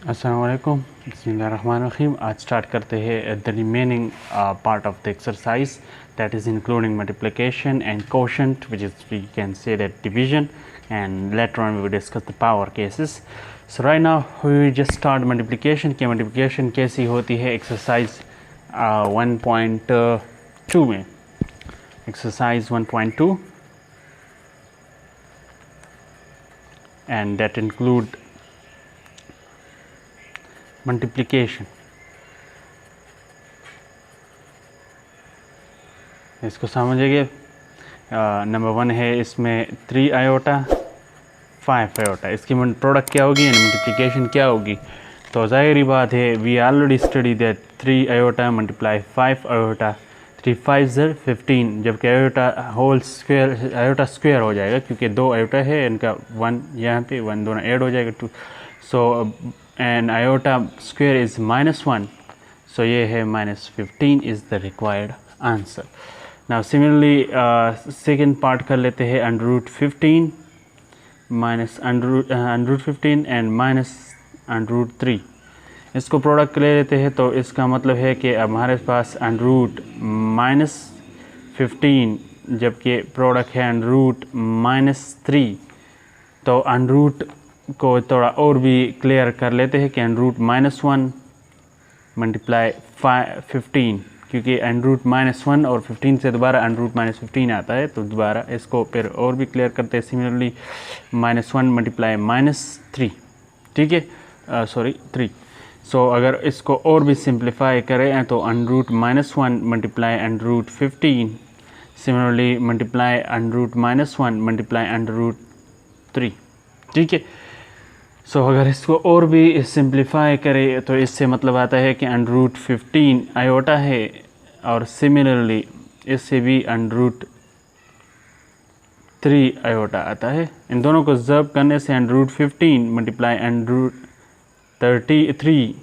अस्सलाम वालेकुम, बिस्मिल्लाहिर्रहमानिर्रहीम। आज स्टार्ट करते हैं the remaining part of the exercise that is including multiplication and quotient, which is we can say that division, and later on we will discuss the power cases. So right now we will just start multiplication कि multiplication कैसी होती है exercise 1.2 में। Exercise 1.2 and that include multiplication. इसको समझिए। Number 1 है, इसमें 3 iota 5 iota, इसकी प्रोडक्ट क्या होगी यानी मल्टीप्लिकेशन क्या होगी। तो ज़ाहिर बात है we already study that 3 iota multiply 5 iota, 3 5 ज़र 15, जबकि iota whole square iota square हो जाएगा क्योंकि 2 आयोटा है, इनका 1 यहाँ पे 1 दोनों ऐड हो जाएगा 2। सो and iota square is -1, so ये है -15 is the required answer. Now similarly second part कर लेते हैं √15 minus √15 and minus √3। इसको प्रोडक्ट ले लेते हैं तो इसका मतलब है कि अब हमारे पास √-15 जबकि प्रोडक्ट है √-3। तो √ को थोड़ा और भी क्लियर कर लेते हैं कि √-1 मल्टीप्लाई 15, क्योंकि √-1 और 15 से दोबारा √-15 आता है, तो दोबारा इसको फिर और भी क्लियर करते हैं। सिमिलरली -1 मल्टीप्लाई -3, ठीक है, सॉरी 3। सो अगर इसको और भी सिंप्लीफाई करें तो √-1 मल्टीप्लाई √15, सिमिलरली मल्टीप्लाई √-1 मल्टीप्लाई √3, ठीक है। सो अगर इसको और भी सिंप्लीफाई करें तो इससे मतलब आता है कि √15 आयोटा है, और सिमिलरली इससे भी √3 आयोटा आता है। इन दोनों को ज़र्ब करने से √15 मल्टीप्लाई √33,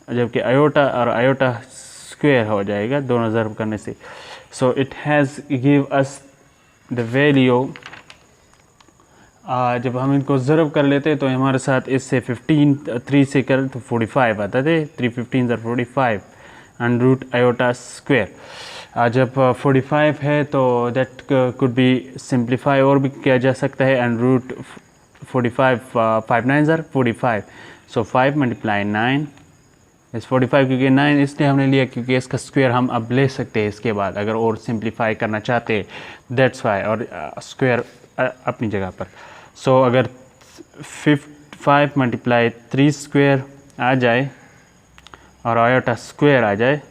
जबकि आयोटा और आयोटा स्क्वायर हो जाएगा दोनों ज़र्ब करने से। So it has give us the value. जब हम इनको ज़रब कर लेते तो हमारे साथ इससे 15 3 से कर तो 45 आता थे, 3 15 ज़र 45 √ आयोटा स्क्वायर। जब 45 है तो दैट कुड बी सिंप्लीफाई और भी किया जा सकता है, √45 5 9 ज़र 45, सो 5 मल्टीप्लाई 9 इस 45, क्योंकि 9 इसलिए हमने लिया क्योंकि इसका स्क्वायर हम अब ले सकते हैं इसके बाद अगर और सिंप्लीफाई करना चाहते हैं, दैट्स वाई, और स्क्वायर अपनी जगह पर। सो अगर 5 मल्टीप्लाई 3 स्क्वायर आ जाए और आयोटा स्क्वायर आ जाए,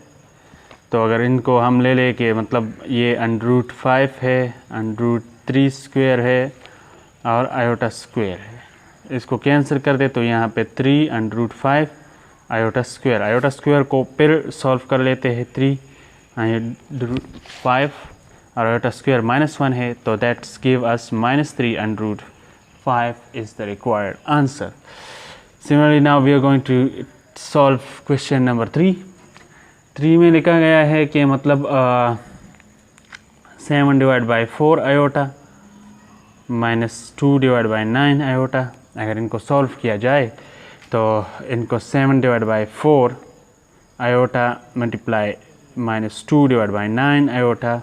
तो अगर इनको हम ले लें कि मतलब ये √5 है, √3 स्क्वायर है और आयोटा स्क्वायर है, इसको कैंसिल कर दे तो यहाँ पे 3 √5 आयोटा स्क्वायर को फिर सॉल्व कर लेते हैं। 3 5 और आयोटा स्क्वायर -1 है, तो that's give us -3 √5 is the required answer. Similarly now we are going to solve question number 3 में लिखा गया है कि मतलब 7 divide by 4 iota -2 divide by 9 iota. अगर इनको सॉल्व किया जाए तो इनको 7 divide by 4 iota multiply -2 divide by 9 iota.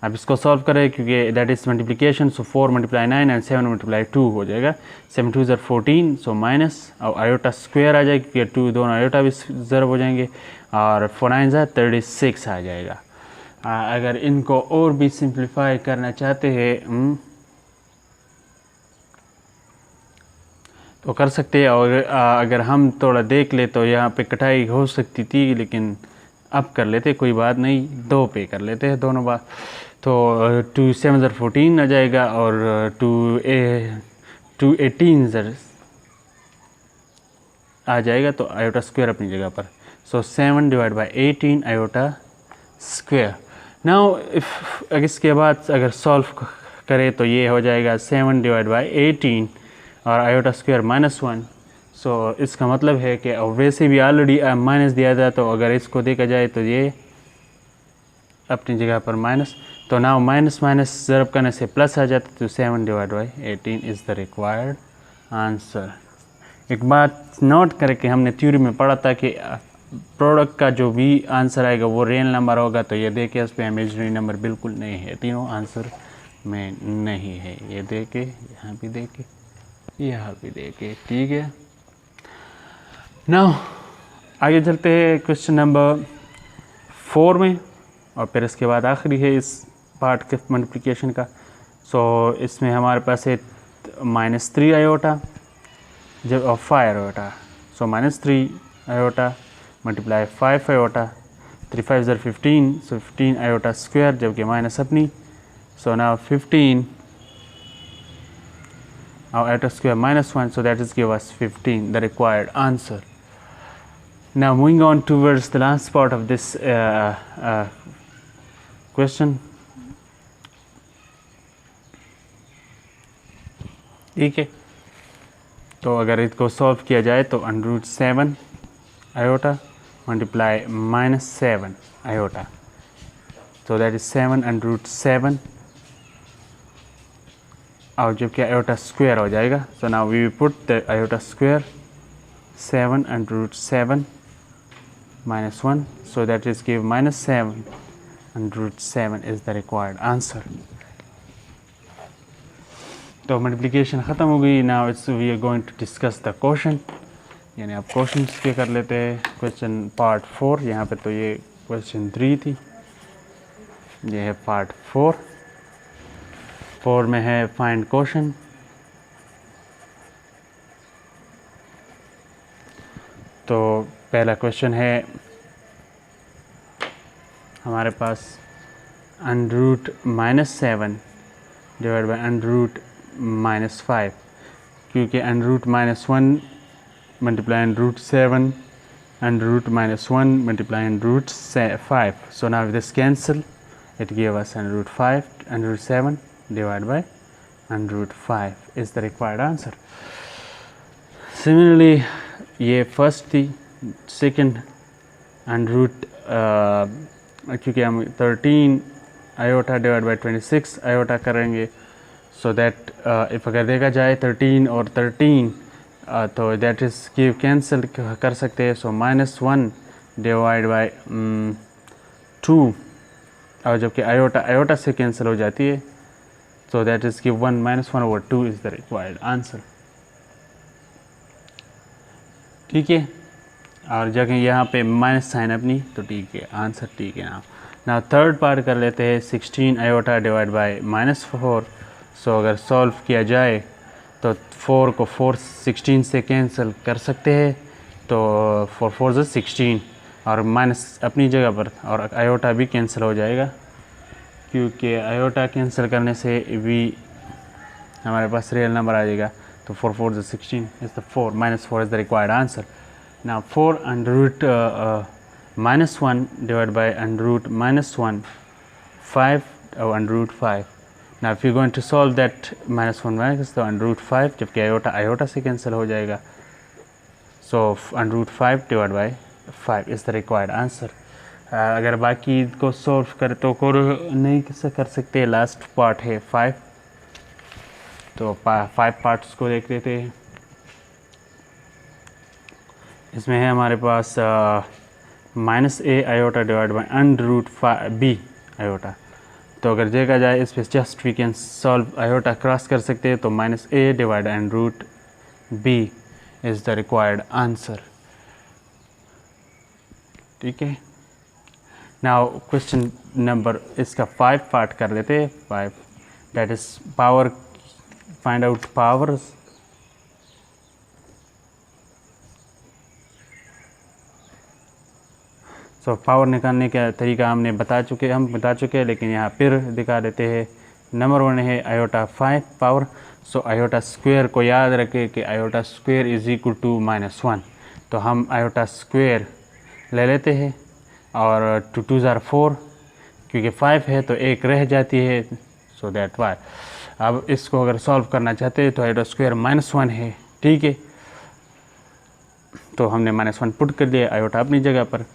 अब इसको सॉल्व करें क्योंकि that is multiplication, so 4 multiply 9 and 7 multiply 2 हो जाएगा। 7 2 ज़र 14, सो माइनस और आयोटा स्क्वायर आ जाएगा क्योंकि 2 दोनों आयोटा भी ज़रब हो जाएंगे, और 4 9 ज़र 36 आ जाएगा। अगर इनको और भी सिंप्लीफाई करना चाहते हैं तो कर सकते हैं, और अगर हम थोड़ा देख ले तो यहाँ पे कटाई हो सकती थी, लेकिन अब कर लेते, कोई बात नहीं, 2 पे कर लेते हैं दोनों बार। तो 2 7 ज़र 14 आ जाएगा और 2 18 ज़र आ जाएगा, तो आयोटा स्क्वायर अपनी जगह पर। सो 7 divide by 18 iota square. Now if इसके बाद अगर सॉल्व करें तो ये हो जाएगा 7 डिवाइड बाई 18 और आयोटा स्क्वायर -1। सो इसका मतलब है कि वैसे भी ऑलरेडी माइनस दिया था, तो अगर इसको देखा जाए तो ये अपनी जगह पर माइनस, तो नाउ माइनस ज़रब करने से प्लस आ जाता है, तो 7 divide by 18 is the required answer. एक बात नोट करें कि हमने थ्योरी में पढ़ा था कि प्रोडक्ट का जो भी आंसर आएगा वो रियल नंबर होगा, तो ये देखे उस पर इमेजिनरी नंबर बिल्कुल नहीं है, तीनों आंसर में नहीं है। ये देखे, यहाँ भी देखे, यहाँ भी देखे, ठीक है। नाउ आगे चलते हैं क्वेश्चन नंबर 4 में, और फिर इसके बाद आखिरी है इस पार्ट के मल्टीप्लिकेशन का। सो इसमें हमारे पास है -3 आयोटा जब और 5 आयोटा। सो -3 आयोटा मल्टीप्लाई 5 आयोटा, 3 5 ज़र 15, सो 15 आयोटा स्क्वायर, जबकि माइनस अपनी। So now 15 iota square -1, so that is give us 15, the required answer. Now moving on towards the last part of this question. ठीक है, तो अगर इसको सॉल्व किया जाए तो √7 iota multiply -7 iota, so that is 7 √7, और जबकि आयोटा स्क्वायर हो जाएगा। So now we put the iota square 7 √7 -1, so that is give -7 √7 is the required answer. तो मल्टीप्लिकेशन ख़त्म हो गई। Now it's we are going to discuss the question, यानी आप क्वेश्चन के कर लेते हैं। क्वेश्चन पार्ट 4, यहाँ पे तो ये क्वेश्चन 3 थी, ये है पार्ट 4 में है फाइंड क्वेश्चन। तो पहला क्वेश्चन है हमारे पास √-7 डिवाइड बाय √-5, क्योंकि √-1 multiply √7 √-1 multiply √5. So now this cancel, it gave us √5 √7 divided by √5 is the required answer. Similarly, ये फर्स्ट थी, सेकंड क्योंकि हम 13 आयोटा डिवाइड बाई 26 आयोटा करेंगे, सो दैट इफ़ अगर देखा जाए 13 और 13 तो दैट इज़ गिव कैंसिल कर सकते हैं। सो -1 डिवाइड बाई 2, और जबकि आयोटा से कैंसिल हो जाती है, so that is give 1 -1/2 is the required answer. ठीक है, और जगह यहाँ पे माइनस साइन अपनी, तो ठीक है, आंसर ठीक है। ना थर्ड पार्ट कर लेते हैं 16 आयोटा डिवाइड बाय -4। सो अगर सॉल्व किया जाए तो 4 को 16 से कैंसिल कर सकते हैं, तो 4 4 ज़ 16, और माइनस अपनी जगह पर, और आयोटा भी कैंसिल हो जाएगा, क्योंकि आयोटा कैंसिल करने से भी हमारे पास रियल नंबर आ जाएगा। तो 4 4 ज़ 16 is the 4 -4 is the required answer. Now 4 √-1 divided by √-1, 5 √5. Now if you're going to solve that -1 minus the √5, जबकि आयोटा से कैंसिल हो जाएगा, so √5 divided by 5 is the required answer. अगर बाकी को सॉल्व करें तो नहीं कर सकते। लास्ट पार्ट है 5, तो 5 पार्ट्स को देख लेते हैं। इसमें है हमारे पास -a iota divide by √b iota. तो अगर देखा जाए इस पर just we can solve, iota cross कर सकते हैं, तो -a divide √b is the required answer. ठीक है, नाउ क्वेश्चन नंबर इसका 5 पार्ट कर लेते हैं। 5 that is power, find out powers. So power निकालने का तरीका हम बता चुके हैं, लेकिन यहाँ फिर दिखा देते हैं। नंबर 1 है iota 5 power. So iota square को याद रखें कि iota square is equal to -1, तो हम आयोटा स्क्वायर ले लेते हैं, और 2 2 ज़ार 4, क्योंकि 5 है तो एक रह जाती है, सो दैट वाई। अब इसको अगर सॉल्व करना चाहते हैं तो आयोटा स्क्वायर -1 है, ठीक है, तो हमने -1 पुट कर दिया, आयोटा अपनी जगह पर।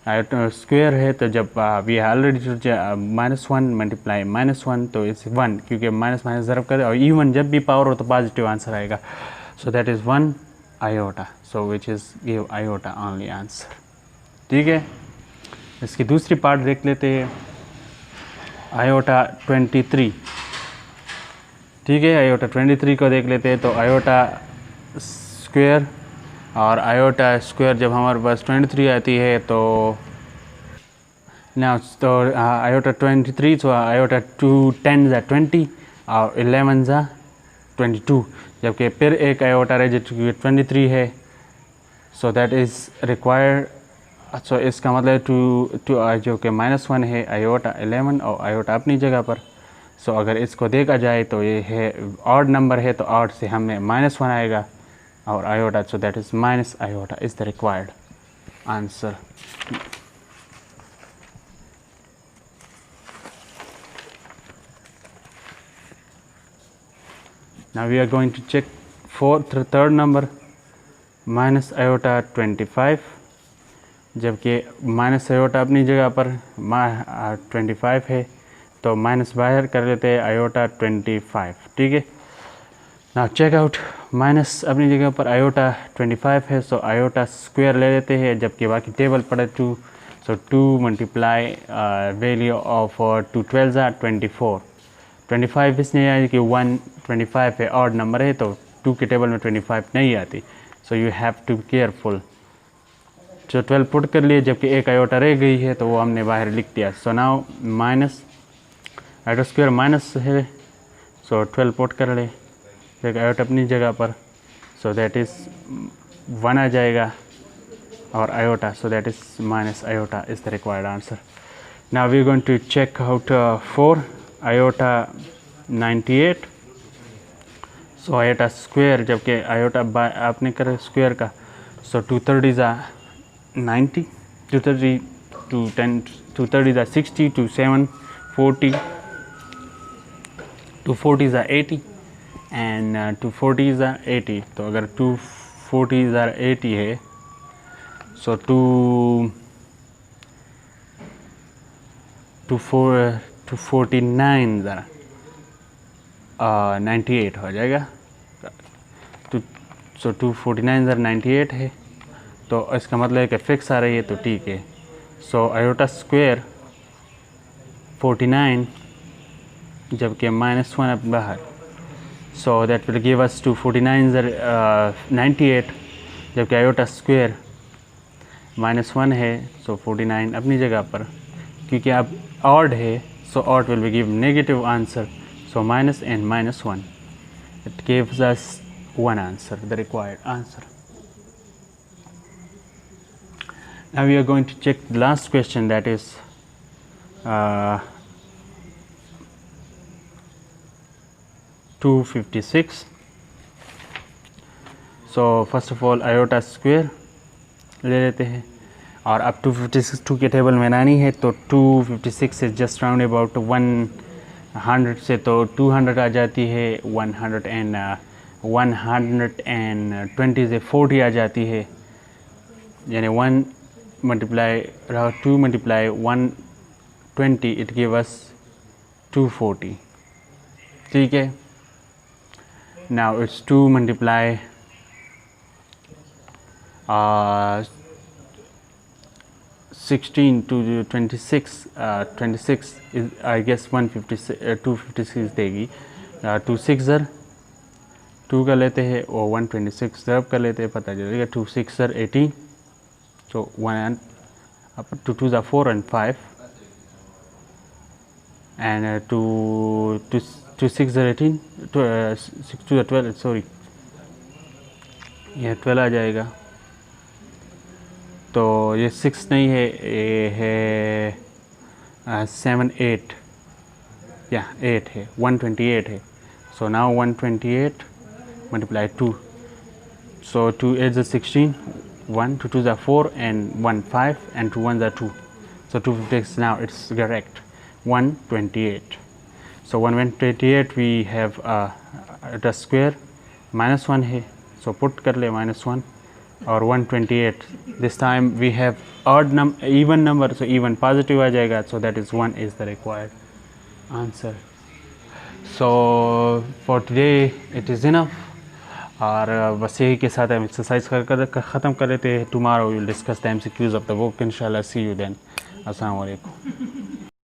आयोटा स्क्वायर है तो जब वी ऑलरेडी -1 मल्टीप्लाई -1, तो इट्स 1, क्योंकि माइनस ज़रब कर, और इवन जब भी पावर हो तो पॉजिटिव आंसर आएगा। सो that is 1 iota, so which is give iota only answer. ठीक है, इसकी दूसरी पार्ट देख लेते हैं, iota 23. ठीक है, आयोटा 23 को देख लेते हैं. तो आयोटा स्क्वायर और आयोटा स्क्वायर जब हमारे पास 23 आती है तो ना, तो आयोटा 23, तो आयोटा 2 10 ज़ा 20 और 11 ज़ा 22, जबकि फिर एक आयोटा रहे जो 23 है. So that is required. So इसका मतलब टू जो कि -1 है आयोटा 11 और आयोटा अपनी जगह पर. सो अगर इसको देखा जाए तो ये है ऑड नंबर है, तो ऑड से हमें -1 आएगा और iota, so that is minus iota is the required answer. Now we are going to check third number, minus iota 25, जबकि माइनस आयोटा अपनी जगह पर 25 है, तो माइनस बाहर कर लेते हैं आयोटा 25. ठीक है, ना चेक आउट, माइनस अपनी जगह पर आयोटा 25 है, सो आयोटा स्क्वायर ले लेते हैं, जबकि बाकी टेबल पड़े 2, सो 2 मल्टीप्लाई वैल्यू ऑफ 2 12 ज़ा 24. 25 इसलिए आए कि 125 है, ऑड नंबर है, तो 2 के टेबल में 25 नहीं आती. So you have to be careful. जो 12 पुट कर लिए, जबकि एक आयोटा रह गई है तो वो हमने बाहर लिख दिया. So now minus iota square minus है, सो 12 पुट कर ले, एक आयोटा अपनी जगह पर, सो दैट इज़ 1 आ जाएगा और iota, so that is minus iota is the required answer. Now we are going to check out 4 iota 98. So iota square, जबकि आयोटा आपने कर स्क्वायर का, सो 230 ज़ा 90, 230 to 10, 230 ज़ा 60, to 7 40, 240 ज़ा 80 एंड 240 ज़ा 80. तो अगर 240 ज़ा 80 है, सो 249 ज़रा 98 हो जाएगा. सो 249 ज़रा 98 है, तो इसका मतलब है कि फिक्स आ रही है, तो ठीक है. सो आयोटा स्क्वायर 49, जबकि -1 अब बाहर, so that will give us 249 ज़रा 98, जबकि आयोटा स्क्वायर -1 है, सो 49 अपनी जगह पर, क्योंकि अब ऑड है, so odd will be give negative answer, so minus and -1, it gives us one answer, the required answer. Now we are going to check the last question, that is 256. so first of all iota square ले लेते हैं, और अब 256 2 के table में लानी है, तो 256 से जस्ट राउंड अबाउट 100 से तो 200 आ जाती है, 120 से 40 आ जाती है, यानी 1 multiply 2 multiply 120, it give us 240. ठीक है, now it's 2 multiply 16 to 26, 26 is I guess 256 देगी. 2 6 ज़र 2 कर लेते हैं और 126 ज़रब कर लेते हैं, पता चलेगा. 2 6 ज़र 18, so 1 2 2 ज़ा 4 and 5, and 2 6 ज़र 18, 6 2 ज़ा 12, सॉरी यह 12 आ जाएगा. तो ये 6 नहीं है, ये है 7 8, या 8 है, 128 है. सो नाउ 128 मल्टीप्लाई 2, सो 2 8 ज़ा 16, 1 2 2 ज़ा 4 and 1 5 and 2 1 ज़ा 2, so 256. now it's correct 128. so 128 we have the square -1 है, so put कर ले -1 और 128. this time we have odd even number, so even positive आ जाएगा, so that is 1 is the required answer. So for today it is enough. और बस यही के साथ हम एक्सरसाइज कर ख़त्म कर लेते हैं। Tomorrow will discuss the MCQs of the book इंशाल्लाह। सी यू देन। अस्सलाम वालेकुम।